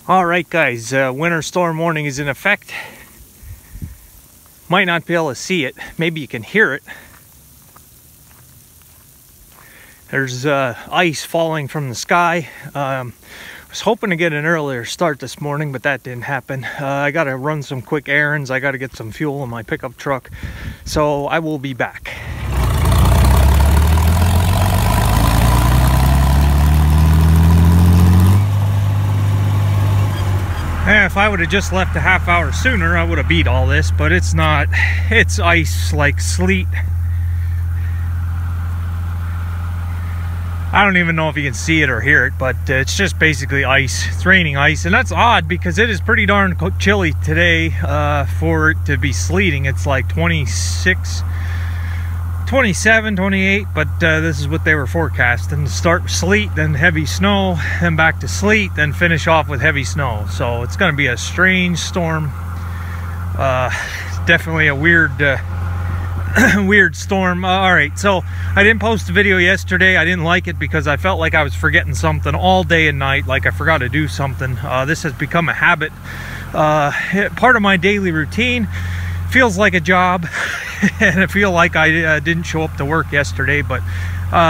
All right, guys, winter storm warning is in effect. Might not be able to see it. Maybe you can hear it. There's ice falling from the sky. Was hoping to get an earlier start this morning, but that didn't happen. I got to run some quick errands. I got to get some fuel in my pickup truck. So I will be back. If I would have just left a half hour sooner, I would have beat all this, but it's not. It's ice like sleet. I don't even know if you can see it or hear it, but it's just basically ice. It's raining ice, and that's odd because it is pretty darn chilly today for it to be sleeting. It's like 26, 27, 28, but this is what they were forecasting. Start with sleet, then heavy snow, then back to sleet, then finish off with heavy snow. So it's going to be a strange storm. Definitely a weird weird storm. All right, so I didn't post a video yesterday. I didn't like it because I felt like I was forgetting something all day and night, like I forgot to do something. This has become a habit, part of my daily routine. Feels like a job. And I feel like I didn't show up to work yesterday, but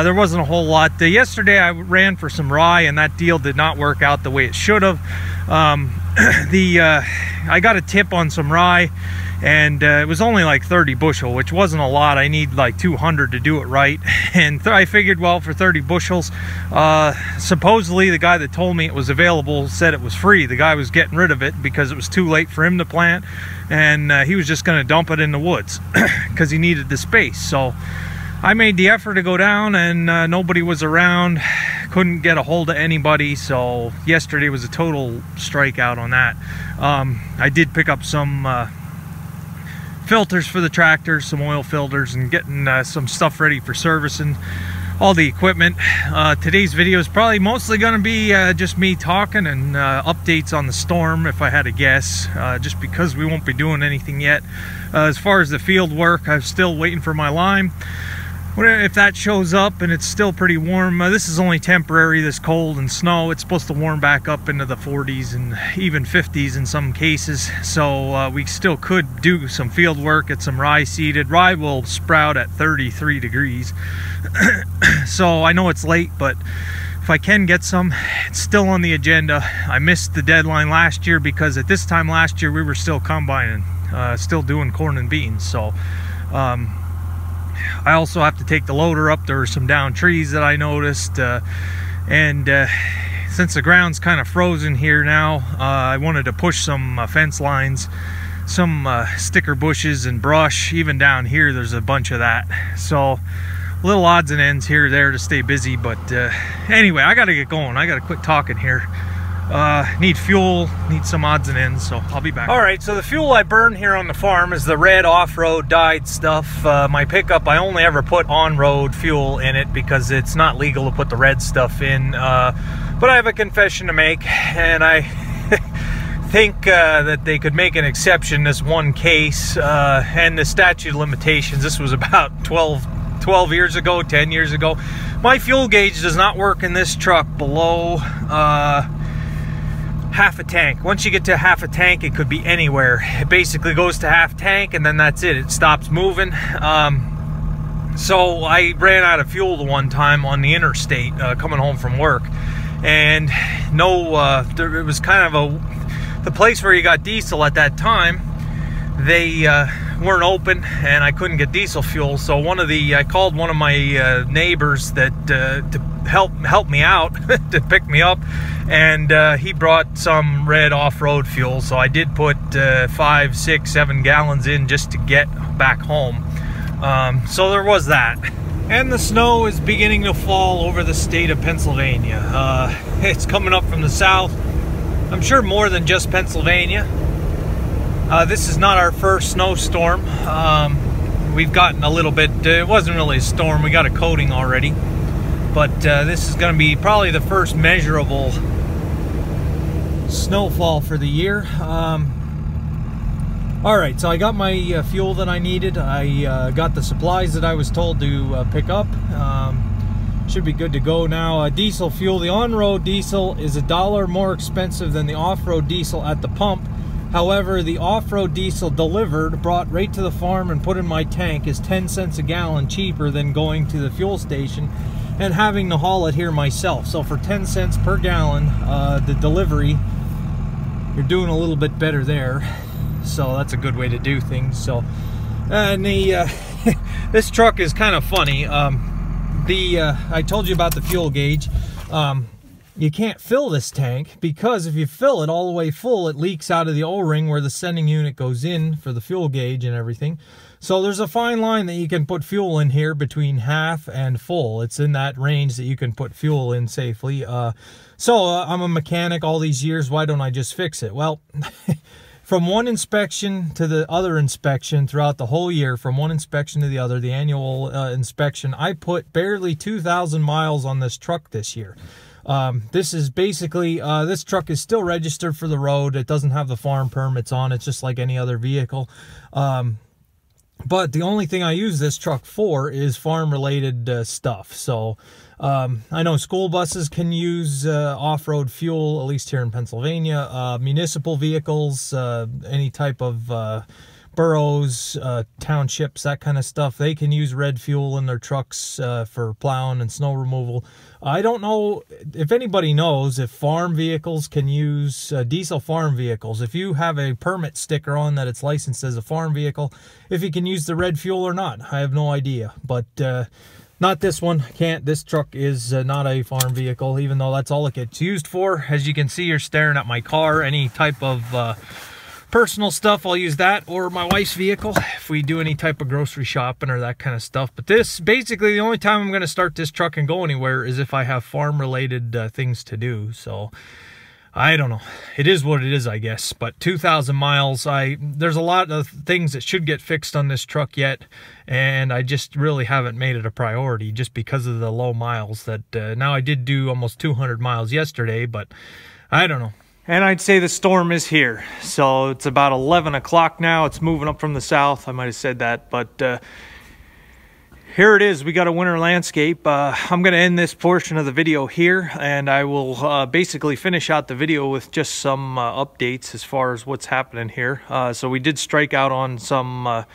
there wasn't a whole lot. Yesterday I ran for some rye, and that deal did not work out the way it should have. I got a tip on some rye, and it was only like 30 bushel, which wasn't a lot. I need like 200 to do it right. And I figured, well, for 30 bushels, supposedly the guy that told me it was available said it was free. The guy was getting rid of it because it was too late for him to plant, and he was just going to dump it in the woods because he needed the space. So I made the effort to go down, and nobody was around. Couldn't get a hold of anybody, so yesterday was a total strikeout on that. I did pick up some filters for the tractor, some oil filters, and getting some stuff ready for servicing all the equipment. Today's video is probably mostly going to be just me talking and updates on the storm, if I had to guess, just because we won't be doing anything yet. As far as the field work, I'm still waiting for my lime. If that shows up and it's still pretty warm, this is only temporary, this cold and snow. It's supposed to warm back up into the 40s and even 50s in some cases. So we still could do some field work, get some rye seeded. Rye will sprout at 33 degrees. So I know it's late, but if I can get some, it's still on the agenda. I missed the deadline last year because at this time last year we were still combining, still doing corn and beans. So I also have to take the loader up. There were some down trees that I noticed, and since the ground's kind of frozen here now, I wanted to push some fence lines, some sticker bushes and brush. Even down here there's a bunch of that, so little odds and ends here or there to stay busy. But anyway, I gotta get going. I gotta quit talking here. Need fuel, need some odds and ends, so I'll be back. All right, so the fuel I burn here on the farm is the red off-road dyed stuff. My pickup, I only ever put on-road fuel in it because it's not legal to put the red stuff in. But I have a confession to make, and I think that they could make an exception in this one case, and the statute of limitations. This was about 12 years ago, 10 years ago. My fuel gauge does not work in this truck below half a tank. Once you get to half a tank, it could be anywhere. It basically goes to half tank, and then that's it. It stops moving. So I ran out of fuel the one time on the interstate coming home from work, and it was kind of the place where you got diesel at that time. They weren't open, and I couldn't get diesel fuel. So I called one of my neighbors that to help me out to pick me up, and he brought some red off-road fuel. So I did put 5, 6, 7 gallons in just to get back home. So there was that. And the snow is beginning to fall over the state of Pennsylvania. It's coming up from the south. I'm sure more than just Pennsylvania. This is not our first snowstorm. We've gotten a little bit, it wasn't really a storm, we got a coating already. But this is going to be probably the first measurable snowfall for the year. Alright, so I got my fuel that I needed. I got the supplies that I was told to pick up. should be good to go now. Diesel fuel, the on-road diesel is $1 more expensive than the off-road diesel at the pump. However, the off-road diesel delivered, brought right to the farm and put in my tank is 10 cents a gallon cheaper than going to the fuel station and having to haul it here myself. So for 10 cents per gallon, the delivery, you're doing a little bit better there. So that's a good way to do things. So, and this truck is kind of funny. I told you about the fuel gauge. You can't fill this tank because if you fill it all the way full, it leaks out of the O-ring where the sending unit goes in for the fuel gauge and everything. So there's a fine line that you can put fuel in here between half and full. It's in that range that you can put fuel in safely. I'm a mechanic all these years. Why don't I just fix it? Well, from one inspection to the other inspection throughout the whole year, from one inspection to the other, the annual inspection, I put barely 2,000 miles on this truck this year. This is basically, this truck is still registered for the road. It doesn't have the farm permits on. It's just like any other vehicle. But the only thing I use this truck for is farm-related stuff. So I know school buses can use off-road fuel, at least here in Pennsylvania. Municipal vehicles, any type of boroughs, townships, that kind of stuff, they can use red fuel in their trucks for plowing and snow removal. I don't know if anybody knows if farm vehicles can use diesel farm vehicles. If you have a permit sticker on that it's licensed as a farm vehicle, if you can use the red fuel or not, I have no idea. But not this one. Can't. This truck is not a farm vehicle, even though that's all it gets used for. As you can see, you're staring at my car. Any type of personal stuff, I'll use that, or my wife's vehicle if we do any type of grocery shopping or that kind of stuff. But this, basically, the only time I'm going to start this truck and go anywhere is if I have farm-related things to do. So, I don't know. It is what it is, I guess. But 2,000 miles, there's a lot of things that should get fixed on this truck yet, and I just really haven't made it a priority just because of the low miles. That now I did do almost 200 miles yesterday, but I don't know. And I'd say the storm is here. So it's about 11 o'clock now. It's moving up from the south. I might have said that, but here it is. We got a winter landscape. I'm going to end this portion of the video here, and I will basically finish out the video with just some updates as far as what's happening here. So we did strike out on some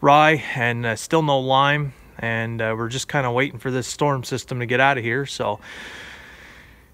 rye and still no lime, and we're just kind of waiting for this storm system to get out of here. So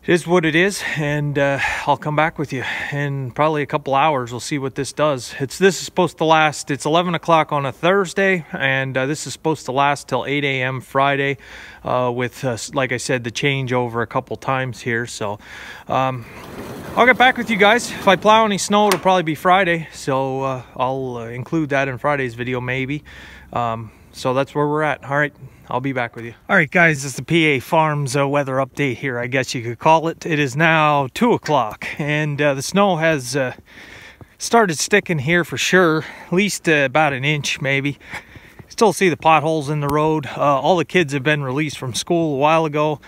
it is what it is, and I'll come back with you in probably a couple hours. We'll see what this does. This is supposed to last, it's 11 o'clock on a Thursday, and this is supposed to last till 8 a.m. Friday with, like I said, the changeover a couple times here. So I'll get back with you guys. If I plow any snow, it'll probably be Friday, so I'll include that in Friday's video maybe. So that's where we're at. All right, I'll be back with you. All right, guys, it's the PA Farms weather update here, I guess you could call it. It is now 2 o'clock, and the snow has started sticking here for sure, at least about an inch maybe. Still see the potholes in the road. All the kids have been released from school a while ago.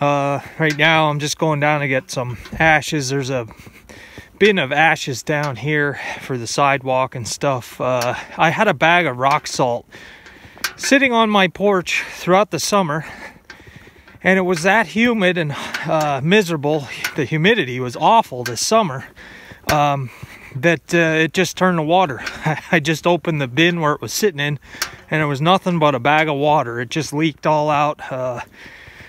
Right now, I'm just going down to get some ashes. There's a bin of ashes down here for the sidewalk and stuff. I had a bag of rock salt sitting on my porch throughout the summer, and it was that humid and miserable. The humidity was awful this summer, that it just turned to water. I just opened the bin where it was sitting in, and it was nothing but a bag of water. It just leaked all out,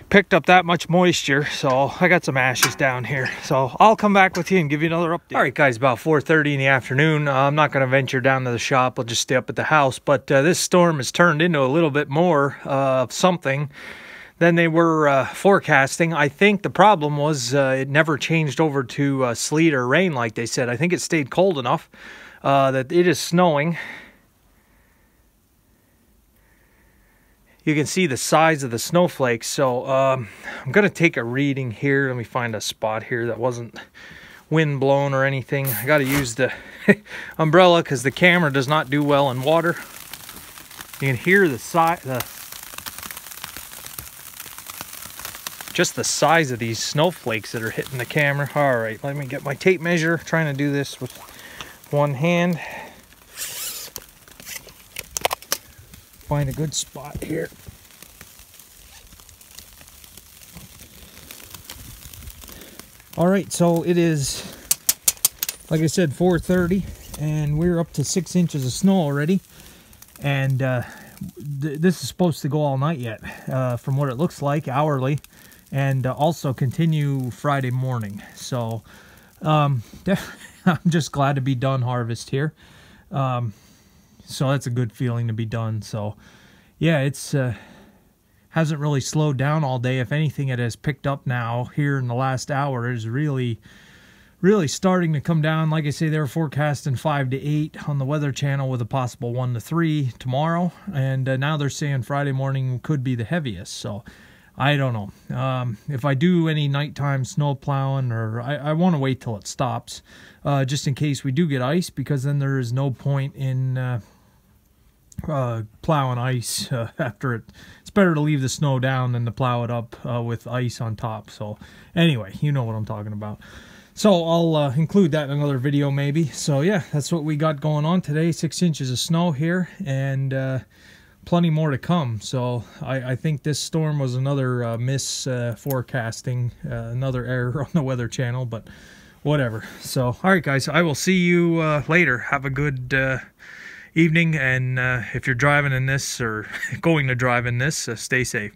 picked up that much moisture. So I got some ashes down here, so I'll come back with you and give you another update. All right, guys, about 4:30 in the afternoon. I'm not going to venture down to the shop. I'll just stay up at the house. But this storm has turned into a little bit more of something than they were forecasting. I think the problem was it never changed over to sleet or rain like they said. I think it stayed cold enough that it is snowing. You can see the size of the snowflakes. So I'm going to take a reading here. Let me find a spot here that wasn't wind blown or anything. I got to use the umbrella because the camera does not do well in water. You can hear the size, just the size of these snowflakes that are hitting the camera. All right, let me get my tape measure. I'm trying to do this with one hand. Find a good spot here. All right, so it is, like I said, 4:30, and we're up to 6 inches of snow already. And this is supposed to go all night yet, from what it looks like, hourly, and also continue Friday morning. So I'm just glad to be done harvest here. So that's a good feeling to be done. So yeah, it's hasn't really slowed down all day. If anything, it has picked up now here in the last hour. Is really starting to come down. Like I say, they're forecasting 5 to 8 on the Weather Channel with a possible 1 to 3 tomorrow. And now they're saying Friday morning could be the heaviest. So I don't know. If I do any nighttime snow plowing, or I want to wait till it stops, just in case we do get ice, because then there is no point in plowing ice after it. It's better to leave the snow down than to plow it up with ice on top. So anyway, you know what I'm talking about. So I'll include that in another video maybe. So yeah, that's what we got going on today. 6 inches of snow here, and plenty more to come. So I think this storm was another forecasting, another error on the Weather Channel, but whatever. So all right guys, I will see you later. Have a good evening, and if you're driving in this or going to drive in this, stay safe.